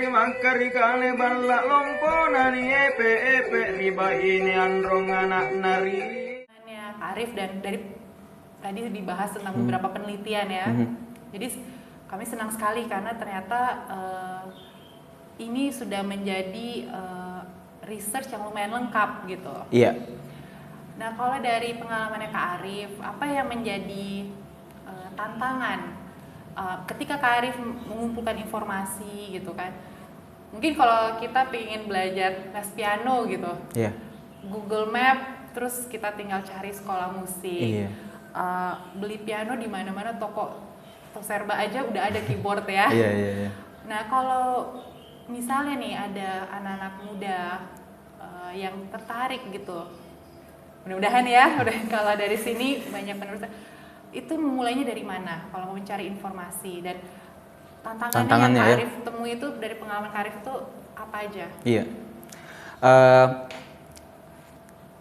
mangkari kane balla lompo nani epe riba ini androng anak nari. Kak Arif, dan dari tadi dibahas tentang beberapa penelitian ya. Jadi kami senang sekali karena ternyata ini sudah menjadi research yang lumayan lengkap gitu. Iya. Nah, kalau dari pengalamannya Kak Arif, apa yang menjadi tantangan ketika Kak Arif mengumpulkan informasi gitu kan? Mungkin kalau kita pengen belajar les piano gitu, Google Map, terus kita tinggal cari sekolah musik, beli piano di mana-mana, toko serba aja udah ada keyboard ya. Nah, kalau misalnya nih ada anak-anak muda yang tertarik gitu, mudah-mudahan ya, kalau dari sini banyak penerus, itu mulainya dari mana kalau mau mencari informasi, dan tantangannya yang Kak Arif temui itu dari pengalaman Kak Arif itu apa aja? Iya.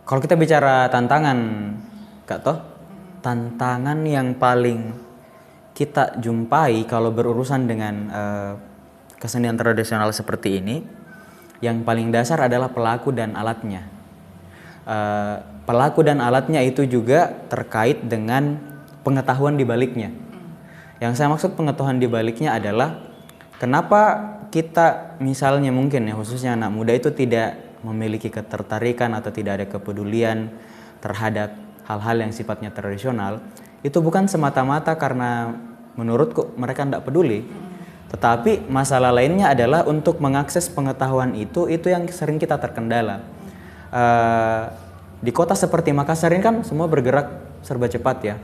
Kalau kita bicara tantangan, Kak Toh, tantangan yang paling kita jumpai kalau berurusan dengan kesenian tradisional seperti ini, yang paling dasar adalah pelaku dan alatnya. Pelaku dan alatnya itu juga terkait dengan pengetahuan di baliknya. Yang saya maksud pengetahuan di baliknya adalah kenapa kita misalnya mungkin ya khususnya anak muda itu tidak memiliki ketertarikan atau tidak ada kepedulian terhadap hal-hal yang sifatnya tradisional. Itu bukan semata-mata karena menurutku mereka tidak peduli, tetapi masalah lainnya adalah untuk mengakses pengetahuan itu yang sering kita terkendala. Di kota seperti Makassar ini kan semua bergerak serba cepat ya.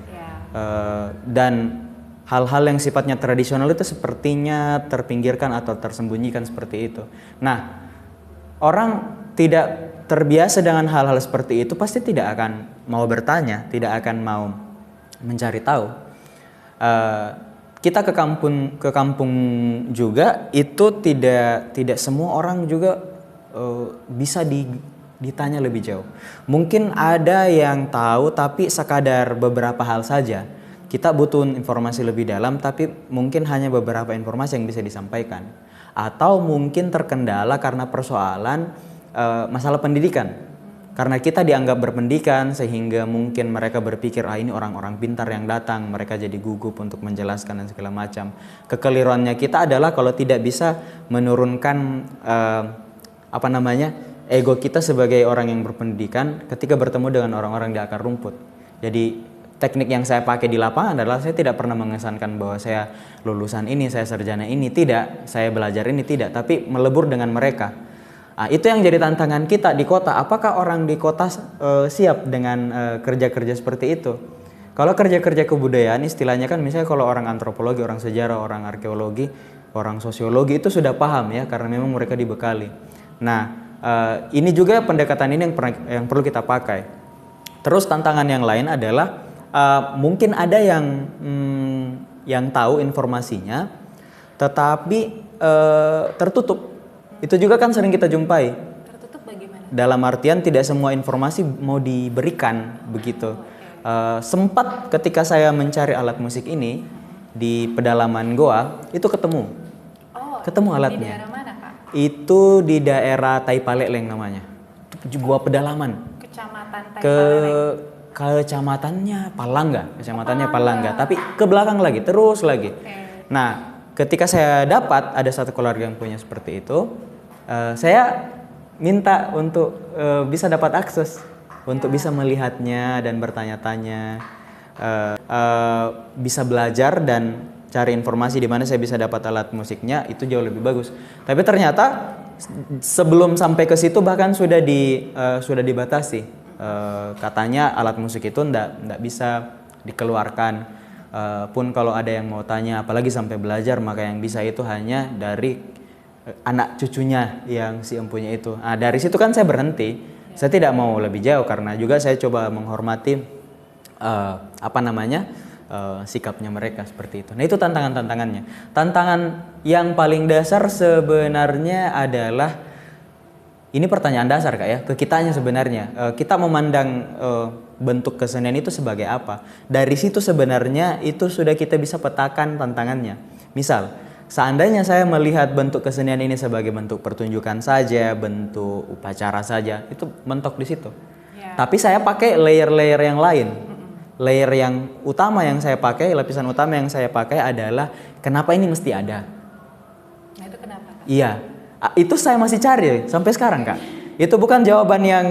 Dan hal-hal yang sifatnya tradisional itu sepertinya terpinggirkan atau tersembunyikan seperti itu. Nah, orang tidak terbiasa dengan hal-hal seperti itu pasti tidak akan mau bertanya, tidak akan mau mencari tahu. Kita ke kampung juga itu tidak semua orang juga bisa ditanya lebih jauh. Mungkin ada yang tahu tapi sekadar beberapa hal saja. Kita butuh informasi lebih dalam tapi mungkin hanya beberapa informasi yang bisa disampaikan. Atau mungkin terkendala karena persoalan masalah pendidikan. Karena kita dianggap berpendidikan sehingga mungkin mereka berpikir ini orang-orang pintar yang datang, mereka jadi gugup untuk menjelaskan dan segala macam. Kekeliruannya kita adalah kalau tidak bisa menurunkan ego kita sebagai orang yang berpendidikan ketika bertemu dengan orang-orang di akar rumput. Jadi teknik yang saya pakai di lapangan adalah saya tidak pernah mengesankan bahwa saya lulusan ini, saya sarjana ini, tidak, saya belajar ini, tidak, tapi melebur dengan mereka. Itu yang jadi tantangan kita di kota. Apakah orang di kota siap dengan kerja-kerja seperti itu? Kalau kerja-kerja kebudayaan istilahnya kan misalnya kalau orang antropologi, orang sejarah, orang arkeologi, orang sosiologi itu sudah paham ya karena memang mereka dibekali. Nah, ini juga pendekatan ini yang perlu kita pakai. Terus tantangan yang lain adalah mungkin ada yang tahu informasinya, tetapi tertutup. Itu juga kan sering kita jumpai. Tertutup bagaimana? Dalam artian tidak semua informasi mau diberikan begitu. Sempat ketika saya mencari alat musik ini di pedalaman goa itu ketemu alatnya. Di daerah mana, Kak? Itu di daerah Taipaleleng namanya. Itu gua pedalaman. Kecamatan Taipaleleng. Kecamatannya Palangga, tapi ke belakang lagi, terus lagi. Nah, ketika saya dapat ada satu keluarga yang punya seperti itu, saya minta untuk bisa dapat akses untuk bisa melihatnya dan bertanya-tanya, bisa belajar dan cari informasi di mana saya bisa dapat alat musiknya, itu jauh lebih bagus. Tapi ternyata sebelum sampai ke situ bahkan sudah dibatasi. Katanya alat musik itu ndak bisa dikeluarkan. Pun kalau ada yang mau tanya, apalagi sampai belajar, maka yang bisa itu hanya dari anak cucunya yang si empunya itu. Nah, dari situ kan saya berhenti. Saya tidak mau lebih jauh karena juga saya coba menghormati sikapnya mereka seperti itu. Nah, itu tantangannya. Tantangan yang paling dasar sebenarnya adalah ini pertanyaan dasar Kak ya, ke kitanya sebenarnya. Kita memandang bentuk kesenian itu sebagai apa? Dari situ sebenarnya itu sudah kita bisa petakan tantangannya. Misal, seandainya saya melihat bentuk kesenian ini sebagai bentuk pertunjukan saja, bentuk upacara saja, itu mentok di situ. Ya. Tapi saya pakai layer-layer yang lain. Layer yang utama yang saya pakai, lapisan utama yang saya pakai adalah kenapa ini mesti ada. Nah itu kenapa, Kak? Iya, itu saya masih cari sampai sekarang, Kak. Itu bukan jawaban yang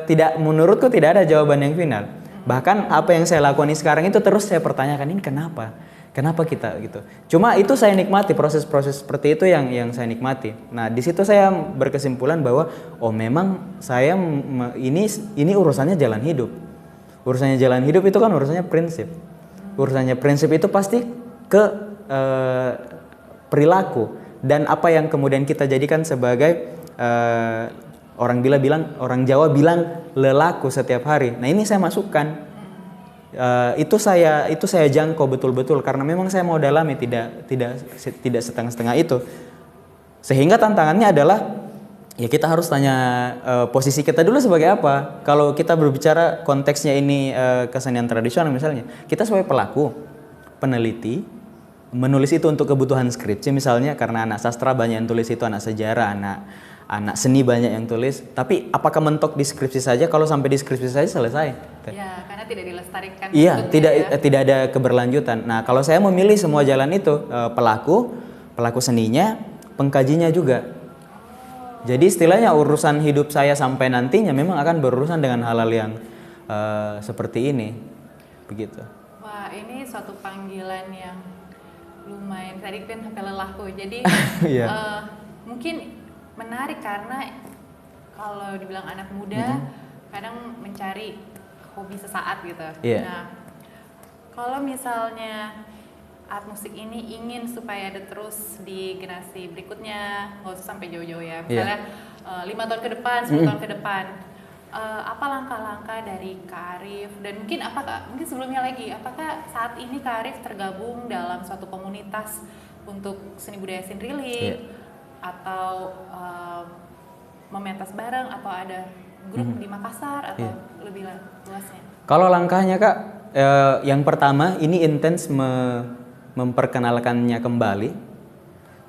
tidak, menurutku tidak ada jawaban yang final. Bahkan apa yang saya lakukan sekarang itu terus saya pertanyakan, ini kenapa? Kenapa kita gitu? Cuma itu saya nikmati, proses-proses seperti itu yang saya nikmati. Nah di situ saya berkesimpulan bahwa oh memang saya ini urusannya jalan hidup. Urusannya jalan hidup itu kan urusannya prinsip. Urusannya prinsip itu pasti ke perilaku dan apa yang kemudian kita jadikan sebagai orang Jawa bilang lelaku setiap hari. Nah ini saya masukkan. Itu saya jangkau betul-betul karena memang saya mau dalami, tidak setengah-setengah itu. Sehingga tantangannya adalah ya kita harus tanya posisi kita dulu sebagai apa. Kalau kita berbicara konteksnya ini kesenian tradisional misalnya, kita sebagai pelaku, peneliti, menulis itu untuk kebutuhan skripsi misalnya, karena anak sastra banyak yang tulis itu, anak sejarah, anak seni banyak yang tulis. Tapi apakah mentok di skripsi saja? Kalau sampai di skripsi saja selesai. Ya, karena tidak dilestarikan. Iya, tidak ada keberlanjutan. Nah, kalau saya memilih semua jalan itu, pelaku seninya, pengkajinya juga. Jadi istilahnya urusan hidup saya sampai nantinya memang akan berurusan dengan hal-hal yang seperti ini, begitu. Wah, ini suatu panggilan yang lumayan, tadi kan sampai lelahku. Jadi Iya. mungkin menarik karena kalau dibilang anak muda kadang mencari hobi sesaat gitu. Iya. Nah, kalau misalnya art musik ini ingin supaya ada terus di generasi berikutnya, nggak usah sampai jauh-jauh ya. Misalnya 5 tahun ke depan, 10 tahun ke depan, apa langkah-langkah dari Kak Arif dan mungkin sebelumnya lagi, apakah saat ini Kak Arif tergabung dalam suatu komunitas untuk seni budaya Sindrilik atau mementas bareng atau ada grup di Makassar atau lebih luasnya? Kalau langkahnya Kak, yang pertama ini intens memperkenalkannya kembali.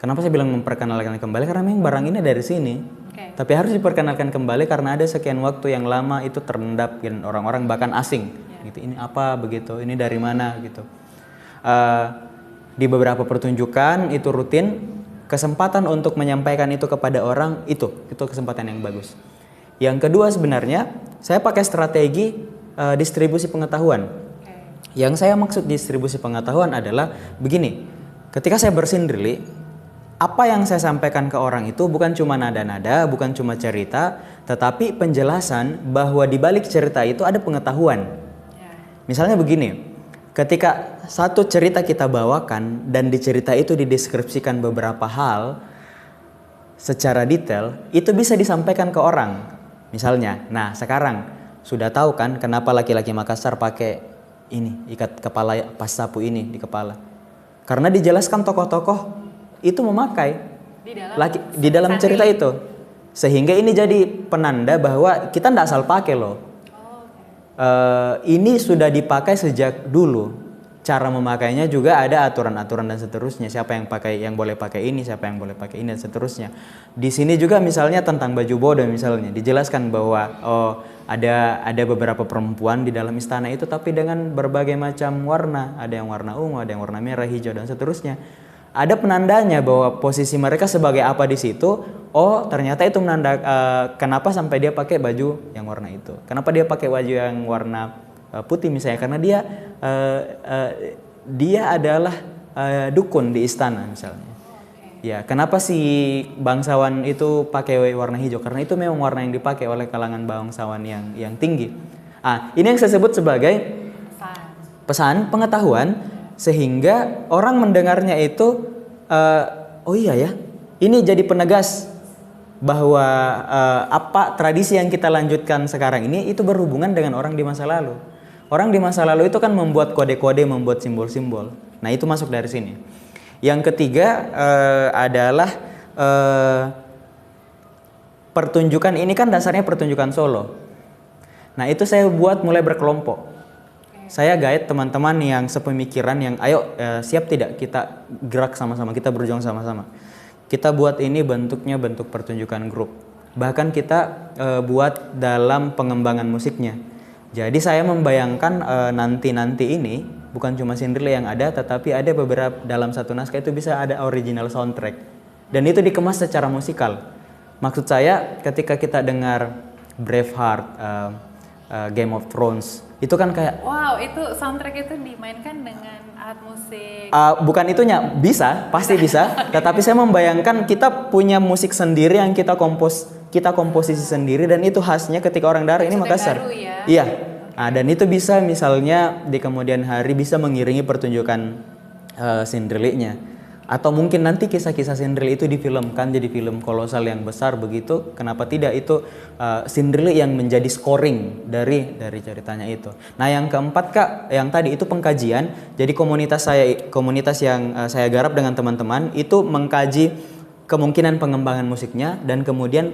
Kenapa saya bilang memperkenalkan kembali? Karena memang barang ini dari sini. Tapi harus diperkenalkan kembali karena ada sekian waktu yang lama itu terendap dan orang-orang bahkan asing. Gitu. Ini apa begitu? Ini dari mana gitu? Di beberapa pertunjukan itu rutin. Kesempatan untuk menyampaikan itu kepada orang itu kesempatan yang bagus. Yang kedua sebenarnya saya pakai strategi distribusi pengetahuan. Yang saya maksud distribusi pengetahuan adalah begini, ketika saya bersindrilik, apa yang saya sampaikan ke orang itu bukan cuma nada-nada, bukan cuma cerita, tetapi penjelasan bahwa di balik cerita itu ada pengetahuan. Misalnya begini, ketika satu cerita kita bawakan dan di cerita itu dideskripsikan beberapa hal secara detail, itu bisa disampaikan ke orang. Misalnya, nah sekarang sudah tahu kan kenapa laki-laki Makassar pakai ini, ikat kepala pas sapu ini di kepala. Karena dijelaskan tokoh-tokoh itu memakai di dalam cerita itu. Sehingga ini jadi penanda bahwa kita tidak asal pakai loh. Ini sudah dipakai sejak dulu. Cara memakainya juga ada aturan-aturan dan seterusnya. Siapa yang boleh pakai ini, siapa yang boleh pakai ini dan seterusnya. Di sini juga misalnya tentang baju bodo misalnya dijelaskan bahwa ada beberapa perempuan di dalam istana itu tapi dengan berbagai macam warna. Ada yang warna ungu, ada yang warna merah, hijau dan seterusnya. Ada penandanya bahwa posisi mereka sebagai apa di situ. Oh, ternyata itu menanda kenapa sampai dia pakai baju yang warna itu. Kenapa dia pakai baju yang warna putih misalnya karena dia adalah dukun di istana misalnya. Ya, kenapa si bangsawan itu pakai warna hijau? Karena itu memang warna yang dipakai oleh kalangan bangsawan yang tinggi. Ini yang saya sebut sebagai pesan pengetahuan sehingga orang mendengarnya itu oh iya ya, ini jadi penegas bahwa apa tradisi yang kita lanjutkan sekarang ini itu berhubungan dengan orang di masa lalu. Orang di masa lalu itu kan membuat kode-kode, membuat simbol-simbol. Nah itu masuk dari sini. Yang ketiga adalah pertunjukan ini kan dasarnya pertunjukan solo. Nah itu saya buat mulai berkelompok. Saya guide teman-teman yang sepemikiran yang ayo siap tidak kita gerak sama-sama, kita berjuang sama-sama. Kita buat ini bentuknya bentuk pertunjukan grup. Bahkan kita buat dalam pengembangan musiknya. Jadi saya membayangkan nanti-nanti ini bukan cuma Cinderella yang ada, tetapi ada beberapa dalam satu naskah itu bisa ada original soundtrack. Dan itu dikemas secara musikal. Maksud saya ketika kita dengar Braveheart, Game of Thrones, itu kan kayak Wow, itu soundtrack itu dimainkan dengan alat musik. bukan itunya, bisa, pasti bisa. Tetapi saya membayangkan kita punya musik sendiri yang kita komposisi sendiri dan itu khasnya ketika orang daerah ini Sudah Makassar. baru ya? Iya. Dan itu bisa misalnya di kemudian hari bisa mengiringi pertunjukan Cinderella-nya. Atau mungkin nanti kisah-kisah Cinderella itu difilmkan jadi film kolosal yang besar begitu. Kenapa tidak itu Cinderella yang menjadi scoring dari ceritanya itu. Nah, yang keempat Kak, yang tadi itu pengkajian. Jadi komunitas yang saya garap dengan teman-teman itu mengkaji kemungkinan pengembangan musiknya dan kemudian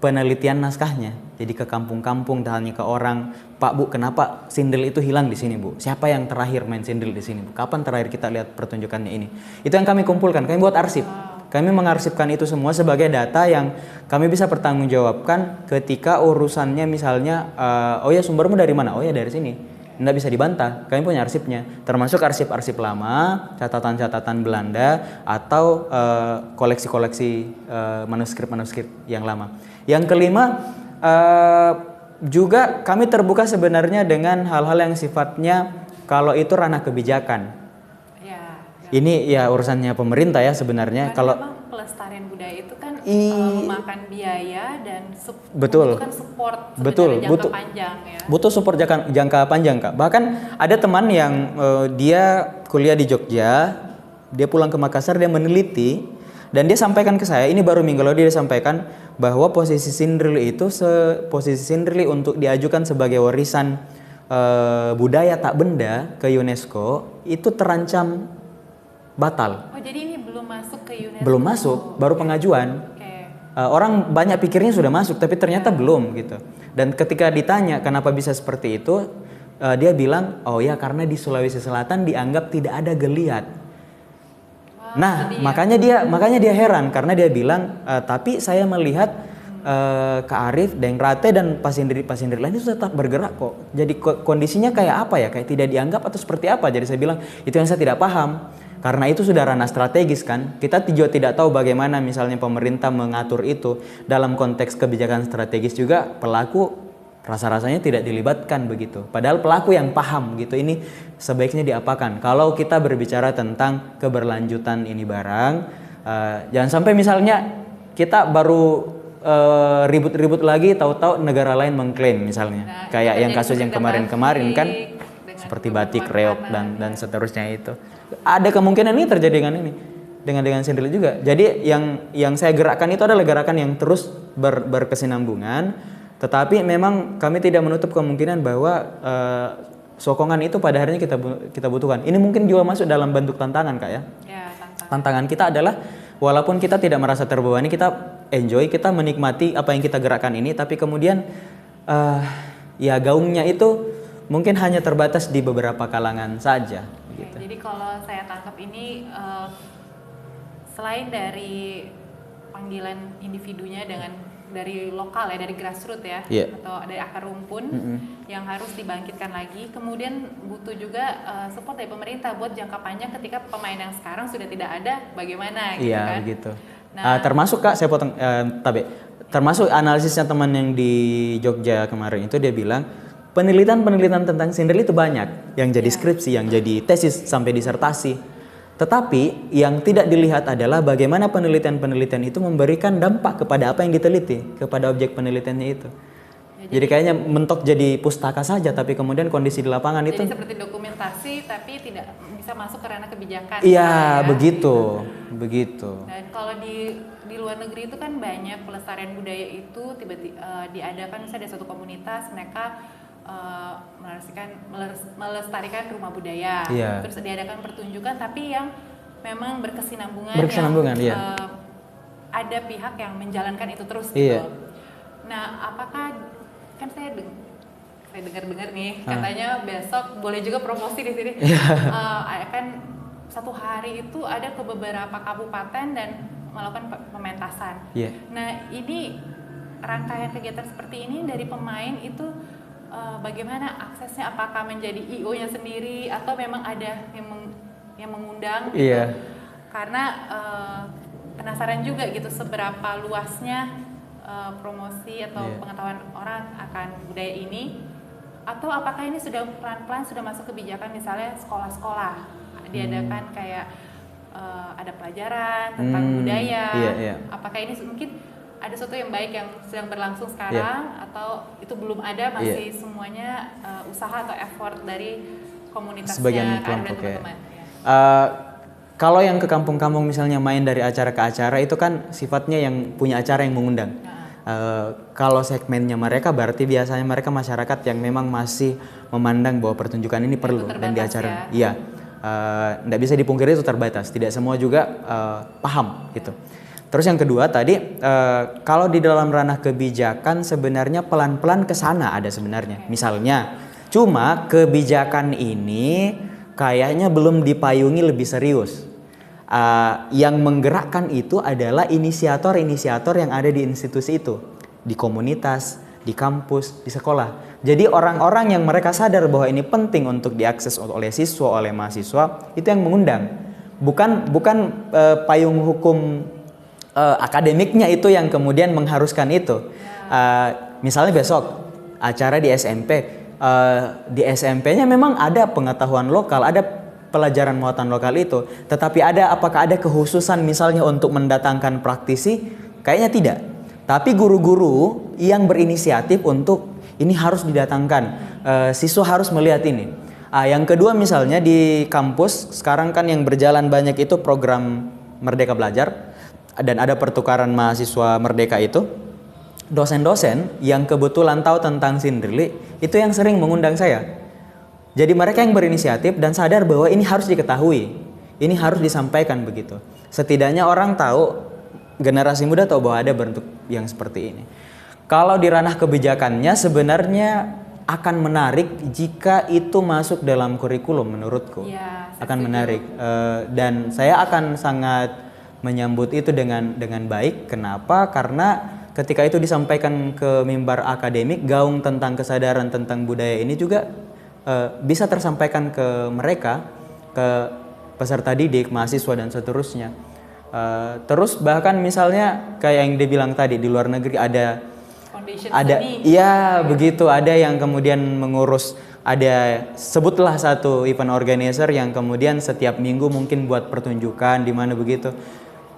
penelitian naskahnya. Jadi ke kampung-kampung, tanya ke orang, Pak Bu, kenapa Cinderella itu hilang di sini Bu? Siapa yang terakhir main Cinderella di sini Bu? Kapan terakhir kita lihat pertunjukannya ini? Itu yang kami kumpulkan, kami buat arsip. Kami mengarsipkan itu semua sebagai data yang kami bisa pertanggungjawabkan ketika urusannya misalnya, oh ya sumbermu dari mana? Oh ya dari sini. Nggak bisa dibantah, kami punya arsipnya. Termasuk arsip-arsip lama, catatan-catatan Belanda, atau koleksi-koleksi manuskrip-manuskrip yang lama. Yang kelima, juga kami terbuka sebenarnya dengan hal-hal yang sifatnya kalau itu ranah kebijakan. Ya. Ini ya urusannya pemerintah ya sebenarnya. Karena Kalau memang pelestarian budaya itu kan memakan biaya dan betul. membutuhkan support Betul, jangka butuh panjang ya. Butuh support jangka panjang Kak. Bahkan ada teman yang dia kuliah di Jogja, dia pulang ke Makassar, dia meneliti dan dia sampaikan ke saya, ini baru minggu lalu dia sampaikan bahwa posisi Cinderella itu posisi Cinderella untuk diajukan sebagai warisan budaya tak benda ke UNESCO itu terancam batal. Oh, jadi ini belum masuk ke UNESCO. Belum masuk, baru pengajuan. Oke. Orang banyak pikirnya sudah masuk tapi ternyata belum gitu. Dan ketika ditanya kenapa bisa seperti itu, dia bilang, "Oh ya karena di Sulawesi Selatan dianggap tidak ada geliat." Nah, makanya dia heran karena dia bilang, tapi saya melihat Kak Arif, Deng Rate dan pasien lain itu tetap bergerak kok. Jadi kondisinya kayak apa ya? Kayak tidak dianggap atau seperti apa? Jadi saya bilang, itu yang saya tidak paham. Karena itu sudah ranah strategis kan. Kita juga tidak tahu bagaimana misalnya pemerintah mengatur itu. Dalam konteks kebijakan strategis juga pelaku rasa-rasanya tidak dilibatkan begitu. Padahal pelaku yang paham gitu ini sebaiknya diapakan. Kalau kita berbicara tentang keberlanjutan ini barang, jangan sampai misalnya kita baru ribut-ribut lagi tahu-tahu negara lain mengklaim misalnya. Kayak yang kasus yang kemarin-kemarin kan seperti batik, reok dan seterusnya itu. Ada kemungkinan ini terjadi dengan ini. Dengan Cinderella juga. Jadi yang saya gerakkan itu adalah gerakan yang terus berkesinambungan. Tetapi memang kami tidak menutup kemungkinan bahwa sokongan itu pada akhirnya kita butuhkan. Ini mungkin juga masuk dalam bentuk tantangan Kak ya. Ya, Tantangan kita adalah walaupun kita tidak merasa terbebani, kita enjoy, kita menikmati apa yang kita gerakkan ini, tapi kemudian ya gaungnya itu mungkin hanya terbatas di beberapa kalangan saja. Gitu. Jadi kalau saya tangkap ini selain dari panggilan individunya dari lokal ya, dari grassroots ya, atau dari akar rumpun yang harus dibangkitkan lagi. Kemudian butuh juga support dari pemerintah buat jangka panjang ketika pemain yang sekarang sudah tidak ada, bagaimana gitu kan? Iya begitu. Termasuk Kak, saya potong termasuk analisisnya teman yang di Jogja kemarin itu dia bilang penelitian tentang Cinderella itu banyak yang jadi skripsi, yang jadi tesis sampai disertasi. Tetapi yang tidak dilihat adalah bagaimana penelitian itu memberikan dampak kepada apa yang diteliti, kepada objek penelitiannya itu. Jadi kayaknya mentok jadi pustaka saja, tapi kemudian kondisi di lapangan itu. Jadi seperti dokumentasi, tapi tidak bisa masuk ke ranah kebijakan. Iya, begitu. Dan kalau di luar negeri itu kan banyak pelestarian budaya itu tiba-tiba diadakan misalnya ada suatu komunitas mereka melestarikan rumah budaya, terus diadakan pertunjukan tapi yang memang berkesinambungan yang, ada pihak yang menjalankan itu terus gitu. Nah, apakah kan saya saya dengar-dengar nih, katanya besok boleh juga promosi di sini. Akan 1 hari itu ada ke beberapa kabupaten dan melakukan pementasan. Nah, ini rangkaian kegiatan seperti ini dari pemain itu bagaimana aksesnya? Apakah menjadi IO-nya sendiri atau memang ada yang mengundang? Gitu? Karena penasaran juga gitu seberapa luasnya promosi atau pengetahuan orang akan budaya ini, atau apakah ini sudah pelan-pelan sudah masuk kebijakan, misalnya sekolah-sekolah diadakan kayak ada pelajaran tentang budaya. Apakah ini mungkin ada sesuatu yang baik yang sedang berlangsung sekarang atau itu belum ada, masih semuanya usaha atau effort dari komunitasnya, sebagian kelompok teman-teman? Kalau yang ke kampung-kampung misalnya main dari acara ke acara itu kan sifatnya yang punya acara yang mengundang. Kalau segmennya mereka berarti biasanya mereka masyarakat yang memang masih memandang bahwa pertunjukan ini perlu dan di acara. Nggak bisa dipungkiri itu terbatas. Tidak semua juga paham gitu. Terus yang kedua tadi kalau di dalam ranah kebijakan sebenarnya pelan-pelan ke sana ada sebenarnya. Misalnya, cuma kebijakan ini kayaknya belum dipayungi lebih serius. Yang menggerakkan itu adalah inisiator-inisiator yang ada di institusi itu, di komunitas, di kampus, di sekolah. Jadi orang-orang yang mereka sadar bahwa ini penting untuk diakses oleh siswa, oleh mahasiswa, itu yang mengundang. Bukan payung hukum akademiknya itu yang kemudian mengharuskan itu. Misalnya besok acara di SMP, di SMP-nya memang ada pengetahuan lokal, ada pelajaran muatan lokal itu, tetapi apakah ada kekhususan misalnya untuk mendatangkan praktisi? Kayaknya tidak. Tapi guru-guru yang berinisiatif untuk ini harus didatangkan, siswa harus melihat ini. Yang kedua misalnya di kampus sekarang kan yang berjalan banyak itu program Merdeka Belajar dan ada pertukaran mahasiswa merdeka itu. Dosen-dosen yang kebetulan tahu tentang Sindrili itu yang sering mengundang saya. Jadi mereka yang berinisiatif dan sadar bahwa ini harus diketahui, ini harus disampaikan begitu. Setidaknya orang tahu, generasi muda tahu bahwa ada bentuk yang seperti ini. Kalau di ranah kebijakannya sebenarnya akan menarik jika itu masuk dalam kurikulum menurutku. Akan menarik dan saya akan sangat menyambut itu dengan baik. Kenapa? Karena ketika itu disampaikan ke mimbar akademik, gaung tentang kesadaran tentang budaya ini juga bisa tersampaikan ke mereka, ke peserta didik, mahasiswa dan seterusnya. Terus bahkan misalnya kayak yang dia bilang tadi, di luar negeri ada begitu, ada yang kemudian mengurus, ada sebutlah satu event organizer yang kemudian setiap minggu mungkin buat pertunjukan di mana begitu.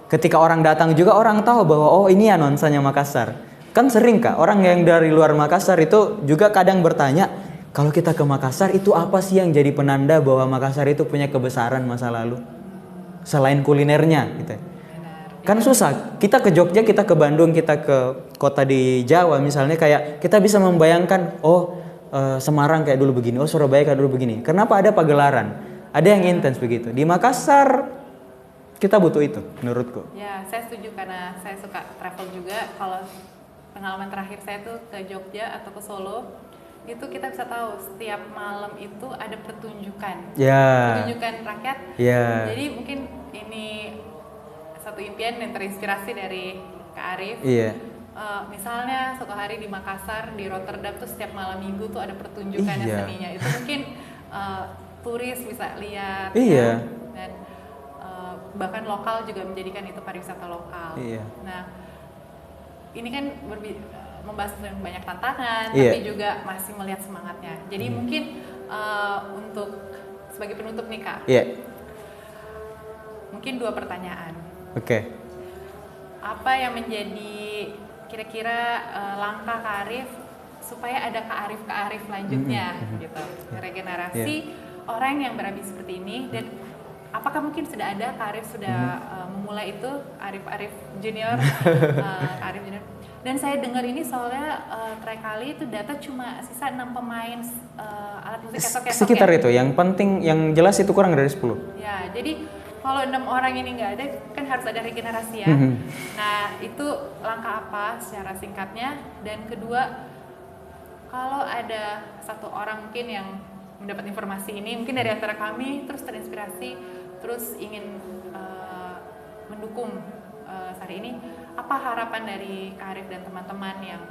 Ketika orang datang juga orang tahu bahwa oh ini ya nuansanya Makassar. Kan sering Kak, orang yang dari luar Makassar itu juga kadang bertanya, kalau kita ke Makassar itu apa sih yang jadi penanda bahwa Makassar itu punya kebesaran masa lalu? Selain kulinernya gitu. Kan susah, kita ke Jogja, kita ke Bandung, kita ke kota di Jawa misalnya, kayak kita bisa membayangkan Semarang kayak dulu begini, Surabaya kayak dulu begini. Kenapa ada pagelaran? Ada yang intens begitu. Di Makassar kita butuh itu menurutku. Ya, saya setuju karena saya suka travel juga. Kalau pengalaman terakhir saya tuh ke Jogja atau ke Solo, itu kita bisa tahu setiap malam itu ada pertunjukan, pertunjukan rakyat. Jadi mungkin ini satu impian yang terinspirasi dari Kak Arif. Misalnya suatu hari di Makassar, di Rotterdam tuh setiap malam minggu tuh ada pertunjukan seninya. Itu mungkin turis bisa lihat. Dan bahkan lokal juga menjadikan itu pariwisata lokal. Nah, ini kan membahas tentang banyak tantangan, tapi juga masih melihat semangatnya. Jadi mungkin untuk sebagai penutup nih Kak, mungkin 2 pertanyaan. Apa yang menjadi kira-kira langkah Kak Arif supaya ada Kak Arif lanjutnya gitu, regenerasi orang yang berambisi seperti ini, dan apakah mungkin sudah ada Kak Arif sudah memulai itu, Arif Junior, Kak Arif Junior. Dan saya dengar ini soalnya terakhir kali itu data cuma sisa 6 pemain alat musik esok-esok sekitar itu, yang penting, yang jelas itu kurang dari 10. Ya, jadi kalau 6 orang ini nggak ada, kan harus ada regenerasi ya. Nah, itu langkah apa secara singkatnya? Dan kedua, kalau ada satu orang mungkin yang mendapat informasi ini, mungkin dari antara kami terus terinspirasi, terus ingin mendukung Sari ini, apa harapan dari Kak Arif dan teman-teman yang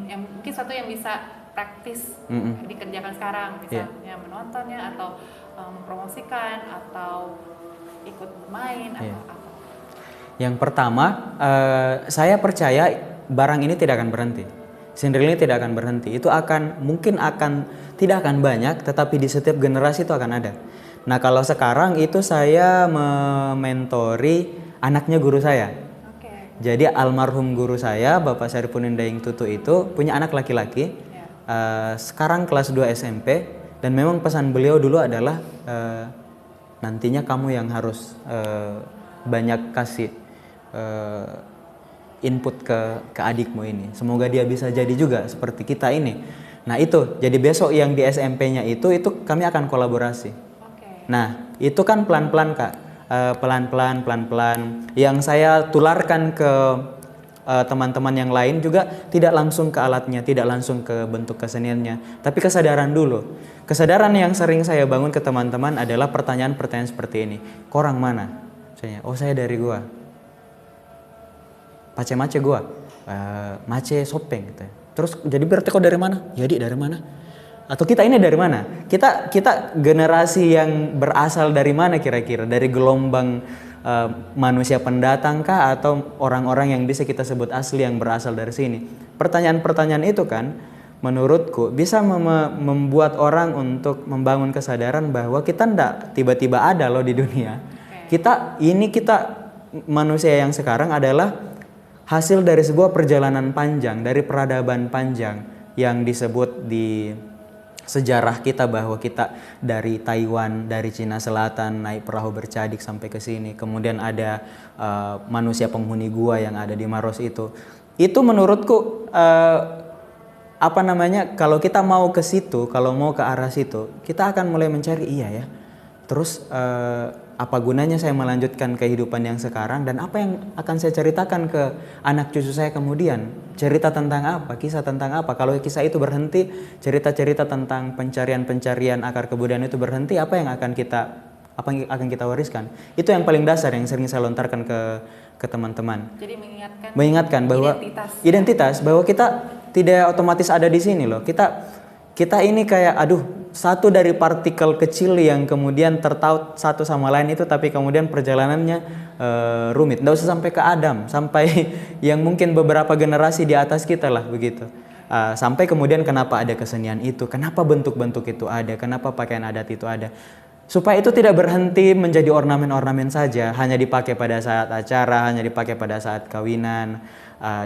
yang mungkin satu yang bisa praktis dikerjakan sekarang, misalnya menontonnya atau mempromosikan atau ikut bermain atau apa? Yang pertama, saya percaya barang ini tidak akan berhenti. Sindril ini tidak akan berhenti. Itu tidak akan banyak, tetapi di setiap generasi itu akan ada. Nah, kalau sekarang itu saya mementori anaknya guru saya. Jadi almarhum guru saya, Bapak Syarifuddin Daeng Tutu itu punya anak laki-laki. Sekarang kelas 2 SMP, dan memang pesan beliau dulu adalah nantinya kamu yang harus banyak kasih input ke adikmu ini. Semoga dia bisa jadi juga seperti kita ini. Nah itu, jadi besok yang di SMP-nya itu kami akan kolaborasi. Nah itu kan pelan-pelan Kak, pelan-pelan. Yang saya tularkan ke teman-teman yang lain juga tidak langsung ke alatnya, tidak langsung ke bentuk keseniannya, tapi kesadaran dulu. Kesadaran yang sering saya bangun ke teman-teman adalah pertanyaan-pertanyaan seperti ini. Kau orang mana? Oh saya dari gua. Mace gua. Mace Sopeng gitu. Terus jadi berarti kau dari mana? Jadi dari mana? Atau kita ini dari mana? Kita generasi yang berasal dari mana kira-kira? Dari gelombang manusia pendatang kah, atau orang-orang yang bisa kita sebut asli yang berasal dari sini? Pertanyaan-pertanyaan itu kan menurutku bisa membuat orang untuk membangun kesadaran bahwa kita ndak tiba-tiba ada loh di dunia. Kita manusia yang sekarang adalah hasil dari sebuah perjalanan panjang, dari peradaban panjang yang disebut di sejarah kita bahwa kita dari Taiwan, dari Cina Selatan naik perahu bercadik sampai ke sini. Kemudian ada manusia penghuni gua yang ada di Maros itu. Itu menurutku kalau kita mau ke situ, kalau mau ke arah situ, kita akan mulai mencari iya ya. Terus apa gunanya saya melanjutkan kehidupan yang sekarang, dan apa yang akan saya ceritakan ke anak cucu saya kemudian? Cerita tentang apa? Kisah tentang apa? Kalau kisah itu berhenti, cerita-cerita tentang pencarian akar kebudayaan itu berhenti, apa yang akan kita wariskan? Itu yang paling dasar yang sering saya lontarkan ke teman-teman. Jadi mengingatkan bahwa identitas bahwa kita tidak otomatis ada di sini loh. Kita ini kayak satu dari partikel kecil yang kemudian tertaut satu sama lain itu, tapi kemudian perjalanannya rumit. Nggak usah sampai ke Adam, sampai yang mungkin beberapa generasi di atas kita lah begitu. Sampai kemudian kenapa ada kesenian itu, kenapa bentuk-bentuk itu ada, kenapa pakaian adat itu ada. Supaya itu tidak berhenti menjadi ornamen-ornamen saja, hanya dipakai pada saat acara, hanya dipakai pada saat kawinan,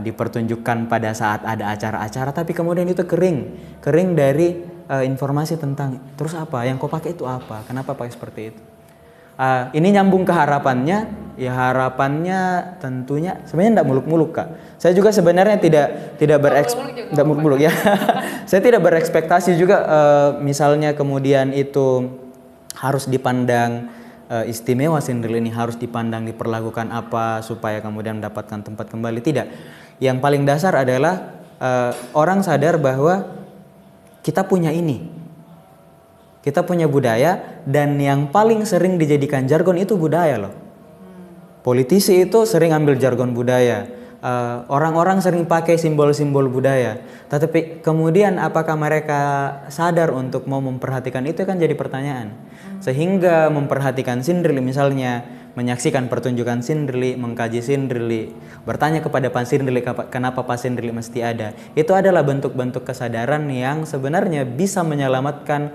dipertunjukkan pada saat ada acara-acara, tapi kemudian itu kering dari informasi tentang terus apa yang kau pakai itu apa, kenapa pakai seperti itu. Ini nyambung ke harapannya, ya harapannya tentunya sebenarnya tidak muluk-muluk Kak. Saya juga sebenarnya tidak muluk-muluk ya. Saya tidak berekspektasi juga misalnya kemudian itu harus dipandang istimewa, Sindril ini harus dipandang, diperlakukan apa supaya kemudian mendapatkan tempat kembali. Tidak. Yang paling dasar adalah orang sadar bahwa kita punya ini, kita punya budaya, dan yang paling sering dijadikan jargon itu budaya loh. Politisi itu sering ambil jargon budaya, orang-orang sering pakai simbol-simbol budaya, tetapi kemudian apakah mereka sadar untuk mau memperhatikan itu kan jadi pertanyaan. Sehingga memperhatikan Sindril misalnya, menyaksikan pertunjukan Sindril, mengkaji Sindril, bertanya kepada Pak Sindril kenapa Pak Sindril mesti ada. Itu adalah bentuk-bentuk kesadaran yang sebenarnya bisa menyelamatkan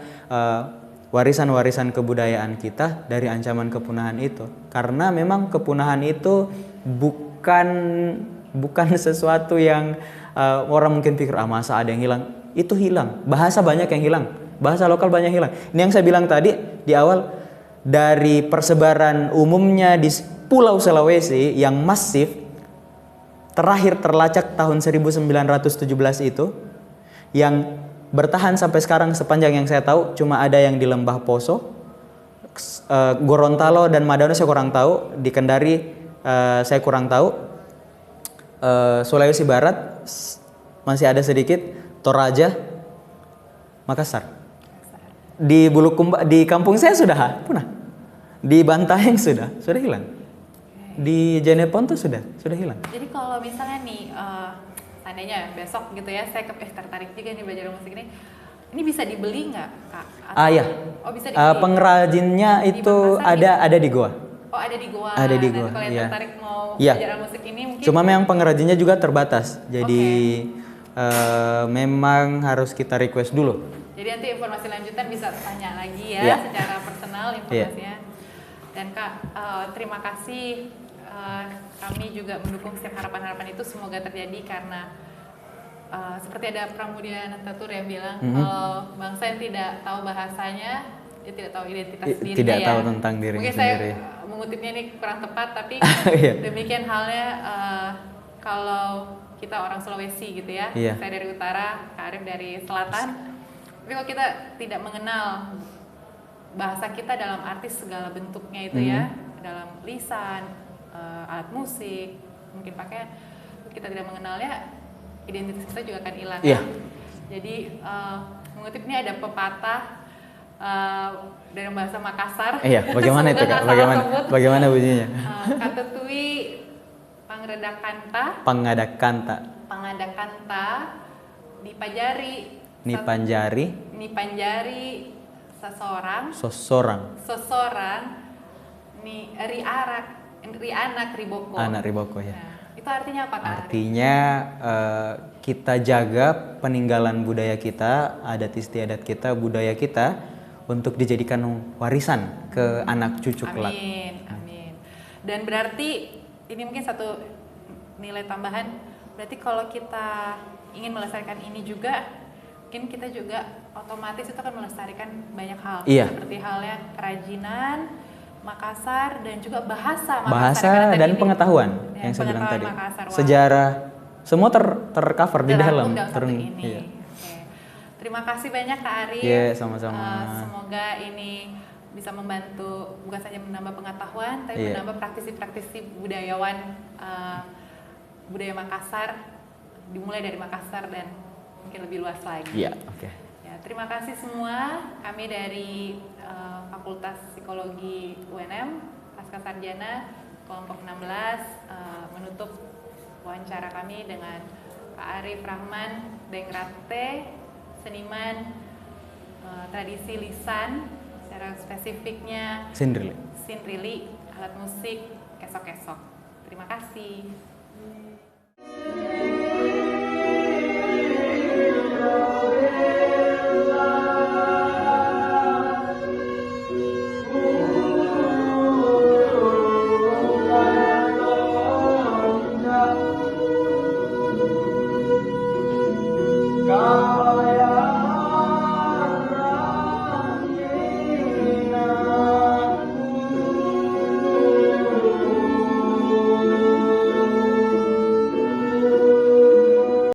warisan-warisan kebudayaan kita dari ancaman kepunahan itu. Karena memang kepunahan itu bukan sesuatu yang orang mungkin pikir masa ada yang hilang. Itu hilang. Bahasa banyak yang hilang. Bahasa lokal banyak hilang. Ini yang saya bilang tadi di awal, dari persebaran umumnya di Pulau Sulawesi yang masif, terakhir terlacak tahun 1917 itu, yang bertahan sampai sekarang sepanjang yang saya tahu cuma ada yang di Lembah Poso, Gorontalo dan Madano saya kurang tahu, di Kendari saya kurang tahu, Sulawesi Barat masih ada sedikit, Toraja, Makassar. Di Bulukumba, di kampung saya sudah punah. Di Bantaeng sudah hilang. Di Jenepon tuh sudah hilang. Jadi kalau misalnya nih, seandainya besok gitu ya, saya tertarik juga nih belajar musik ini bisa dibeli nggak, Kak? Iya. Oh, bisa dibeli. Pengrajinnya itu ada di Goa. Oh, ada di Goa. Ada di Nanti Goa. kalau yang Iya. tertarik mau Iya. belajar musik ini mungkin. Cuma memang pengrajinnya juga terbatas. Jadi memang harus kita request dulu. Jadi nanti informasi lanjutan bisa tanya lagi ya, Iya. secara personal informasinya. Dan Kak, terima kasih. Kami juga mendukung setiap harapan-harapan itu semoga terjadi karena seperti ada Pramudia Anantatur yang bilang kalau bangsa yang tidak tahu bahasanya, dia tidak tahu identitas dirinya. Tidak ya. tahu tentang dirinya Mungkin sendiri. saya mengutipnya ini kurang tepat, tapi Iya. demikian halnya kalau kita orang Sulawesi gitu ya, Iya. saya dari utara, Kak Arif dari selatan. Tapi kalau kita tidak mengenal bahasa kita dalam arti segala bentuknya itu ya, dalam lisan, alat musik, mungkin pakaian, kita tidak mengenalnya, identitas kita juga akan hilang. Iya. Jadi mengutip ini ada pepatah dari bahasa Makassar. Iya, bagaimana itu Kak? Bagaimana bunyinya? Katetui pangredakanta, pangadakanta, dipajari, nipanjari seseorang, anak riboko. Anak riboko ya. Nah, itu artinya apa, Kak? Artinya kita jaga peninggalan budaya kita, adat istiadat kita, budaya kita untuk dijadikan warisan ke anak cucu kelak. Amin. Dan berarti ini mungkin satu nilai tambahan. Berarti kalau kita ingin melestarikan ini juga, mungkin kita juga otomatis itu akan melestarikan banyak hal. Iya. Seperti halnya kerajinan Makassar dan juga bahasa dan pengetahuan yang saya bilang tadi. Makassar, sejarah semua tercover di dalam ini. Iya. Oke. Terima kasih banyak Kak Arif. Iya, sama-sama. Semoga ini bisa membantu bukan saja menambah pengetahuan, tapi menambah praktisi-praktisi budayawan budaya Makassar, dimulai dari Makassar dan mungkin lebih luas lagi. Iya, oke. Ya, terima kasih semua. Kami dari Fakultas Psikologi UNM, Pasca Sarjana, kelompok 16, menutup wawancara kami dengan Pak Arif Rahman, Dengrate, seniman tradisi lisan, secara spesifiknya Sinrili, alat musik kesok-kesok. Terima kasih. Kaya